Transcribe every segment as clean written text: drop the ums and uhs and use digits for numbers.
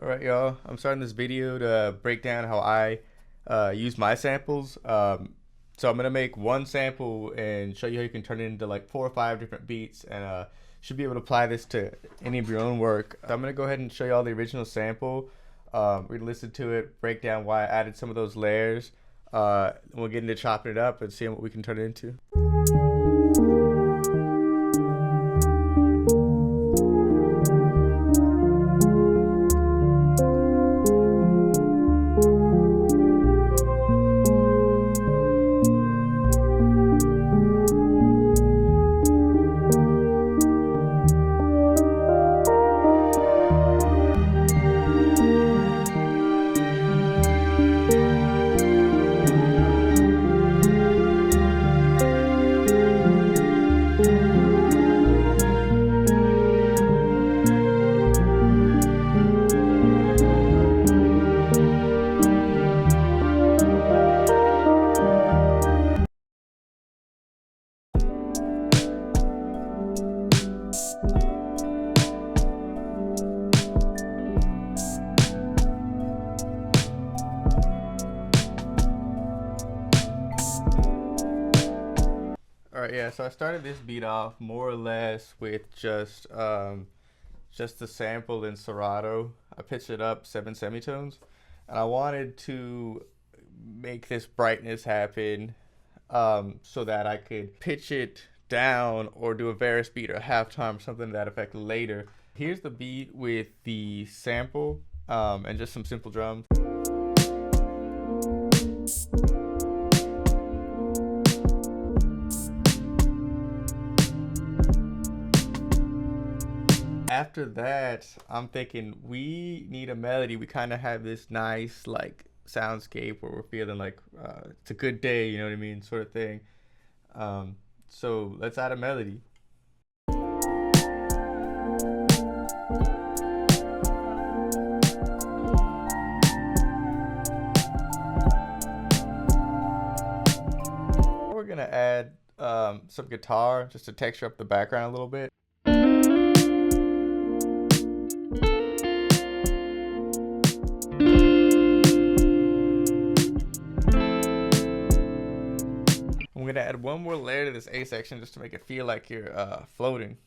All right, y'all. I'm starting this video to break down how I use my samples. So I'm gonna make one sample and show you how you can turn it into like 4 or 5 different beats, and should be able to apply this to any of your own work. So I'm gonna go ahead and show you all the original sample. We're gonna listen to it, break down why I added some of those layers. We'll get into chopping it up and seeing what we can turn it into. All right, yeah. So I started this beat off more or less with just the sample in Serato. I pitched it up 7 semitones, and I wanted to make this brightness happen, so that I could pitch it down or do a Varus beat or a halftime or something to that effect later. Here's the beat with the sample, and just some simple drums. After that, I'm thinking we need a melody. We kind of have this nice like soundscape where we're feeling like it's a good day, you know what I mean, sort of thing. So let's add a melody. We're gonna add some guitar just to texture up the background a little bit. I'm gonna add one more layer to this A section just to make it feel like you're floating.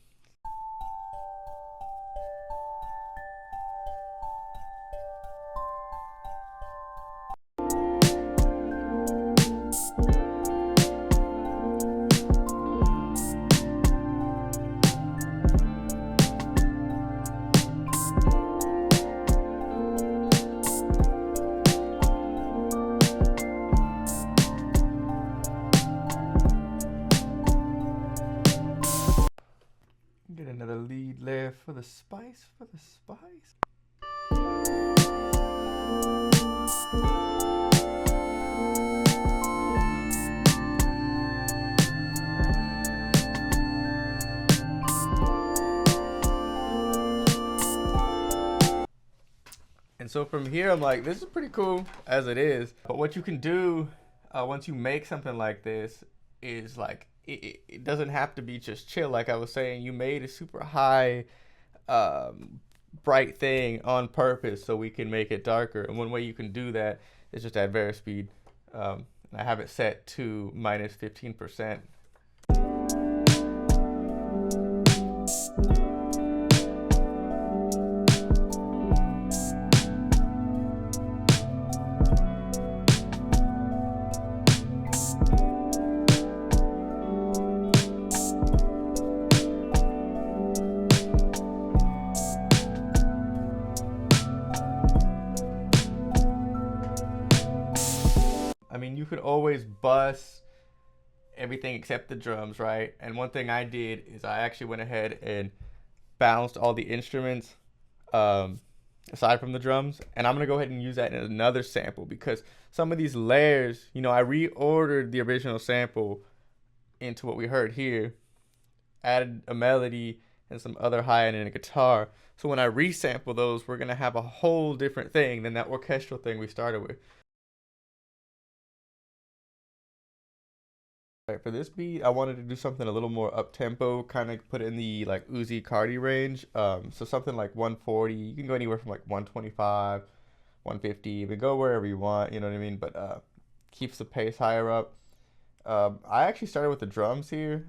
Get another lead layer for the spice, And so from here, I'm like, this is pretty cool as it is. But what you can do once you make something like this is like, it doesn't have to be just chill. Like I was saying, you made a super high, bright thing on purpose so we can make it darker. And one way you can do that is just add Varus speed. And I have it set to -15%. I mean, you could always bus everything except the drums, right? And one thing I did is I actually went ahead and balanced all the instruments, aside from the drums. And I'm going to go ahead and use that in another sample because some of these layers, you know, I reordered the original sample into what we heard here, added a melody and some other high end and a guitar. So when I resample those, we're going to have a whole different thing than that orchestral thing we started with. Right, for this beat, I wanted to do something a little more up tempo, kind of put it in the like Uzi Carti range. So something like 140. You can go anywhere from like 125, 150, but go wherever you want. You know what I mean? But keeps the pace higher up. I actually started with the drums here.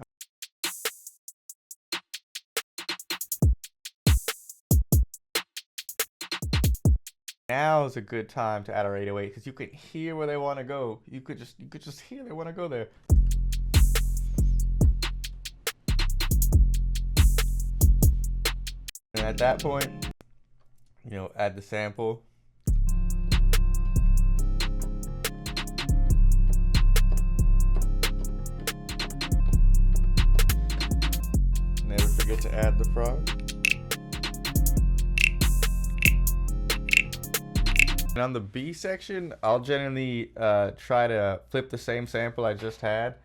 Now is a good time to add our 808 because you can hear where they want to go. You could just hear they want to go there. And at that point, you know, add the sample. Never forget to add the frog. And on the B section, I'll generally try to flip the same sample I just had.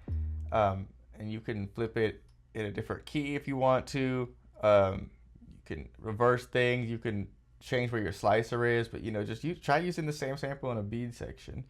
And you can flip it in a different key if you want to. You can reverse things. You can change where your slicer is. But, you know, just try using the same sample in a B section.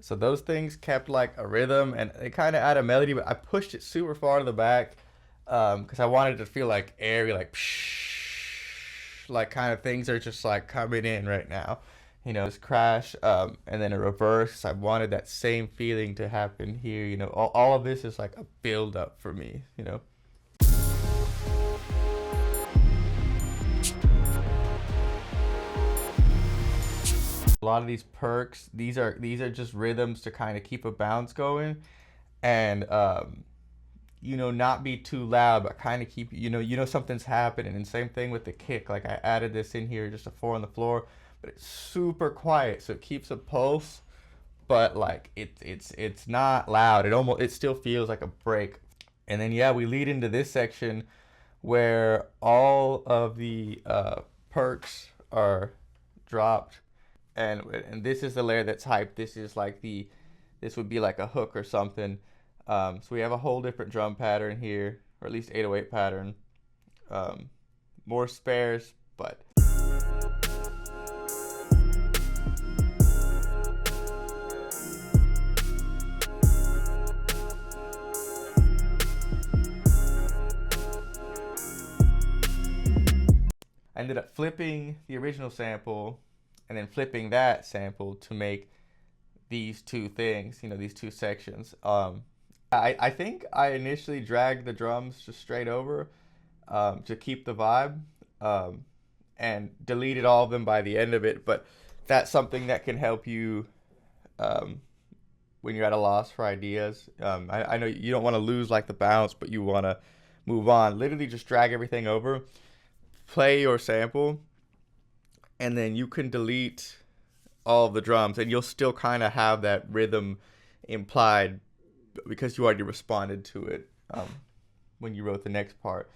So those things kept like a rhythm and they kind of add a melody, but I pushed it super far to the back because I wanted to feel like airy, like psh, like kind of things are just like coming in right now. You know, this crash and then a reverse. I wanted that same feeling to happen here. You know, all of this is like a build up for me, you know. A lot of these perks, these are just rhythms to kind of keep a bounce going, and you know, not be too loud, but kind of keep you know something's happening. And same thing with the kick. Like I added this in here, just a 4 on the floor, but it's super quiet, so it keeps a pulse, but like it's not loud. It still feels like a break. And then yeah, we lead into this section where all of the perks are dropped. And this is the layer that's hyped. This is like this would be like a hook or something. So we have a whole different drum pattern here, or at least 808 pattern. More spares, but. I ended up flipping the original sample and then flipping that sample to make these two things, you know, these two sections. I think I initially dragged the drums just straight over to keep the vibe and deleted all of them by the end of it. But that's something that can help you when you're at a loss for ideas. I know you don't want to lose like the bounce, but you want to move on. Literally just drag everything over, play your sample, and then you can delete all of the drums and you'll still kind of have that rhythm implied because you already responded to it when you wrote the next part.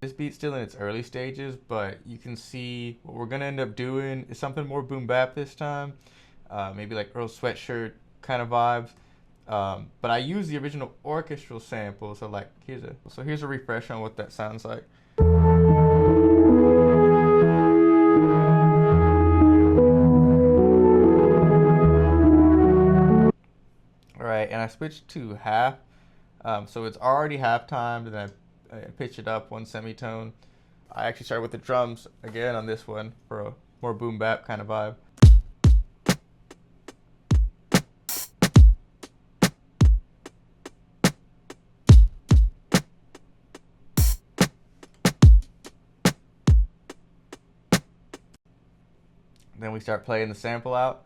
This beat's still in its early stages, but you can see what we're gonna end up doing is something more boom bap this time. Maybe like Earl Sweatshirt kind of vibes. But I use the original orchestral sample, so like here's a refresh on what that sounds like. All right, and I switched to half, so it's already halftime, and then I pitch it up one semitone. I actually started with the drums again on this one for a more boom bap kind of vibe. Then we start playing the sample out.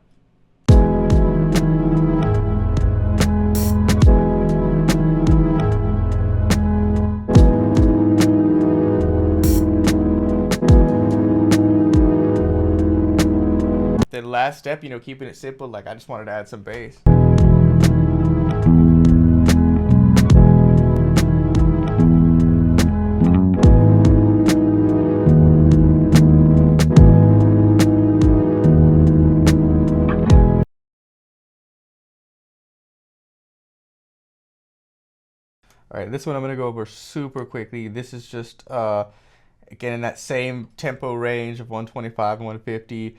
The last step, you know, keeping it simple, like I just wanted to add some bass. All right, this one I'm gonna go over super quickly. This is just again in that same tempo range of 125 and 150.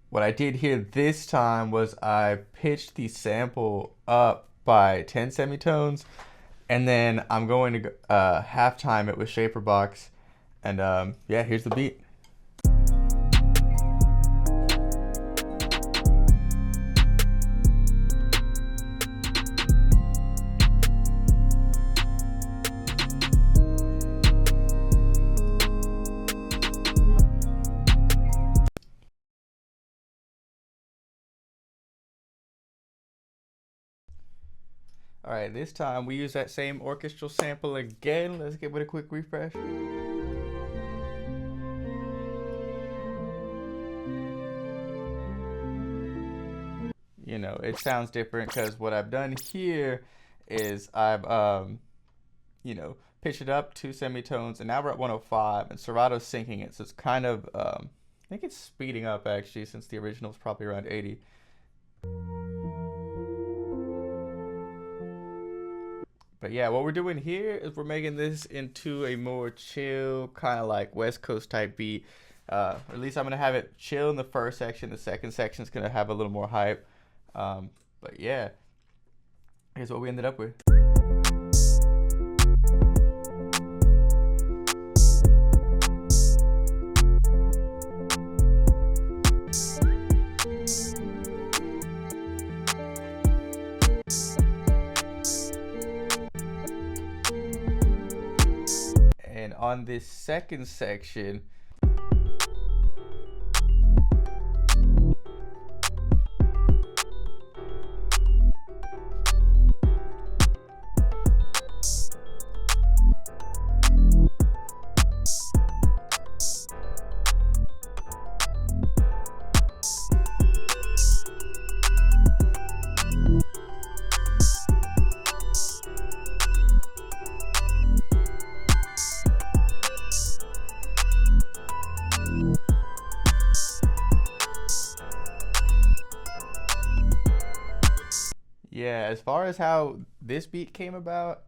What I did here this time was I pitched the sample up by 10 semitones, and then I'm going to halftime it with shaper box, and yeah, here's the beat. All right, this time we use that same orchestral sample again. Let's give it a quick refresh. You know, it sounds different because what I've done here is I've, you know, pitched it up 2 semitones, and now we're at 105, and Serato's syncing it, so it's kind of, I think it's speeding up actually, since the original was probably around 80. But yeah, what we're doing here is we're making this into a more chill, kind of like West Coast type beat. Or at least I'm gonna have it chill in the first section. The second section is gonna have a little more hype. But yeah, here's what we ended up with. And on this second section, yeah, as far as how this beat came about,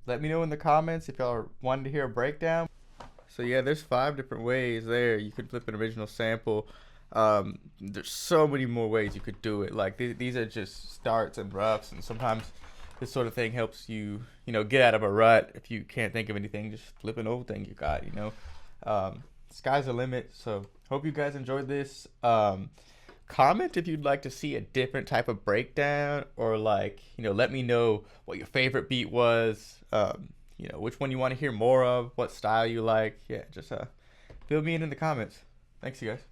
let me know in the comments if y'all wanted to hear a breakdown. So yeah, there's 5 different ways there you could flip an original sample. There's so many more ways you could do it. Like these are just starts and roughs, and sometimes this sort of thing helps you, you know, get out of a rut. If you can't think of anything, just flip an old thing you got, you know. Sky's the limit. So hope you guys enjoyed this. Comment if you'd like to see a different type of breakdown, or like, you know, let me know what your favorite beat was, you know, which one you want to hear more of, what style you like. Yeah, just fill me in the comments. Thanks, you guys.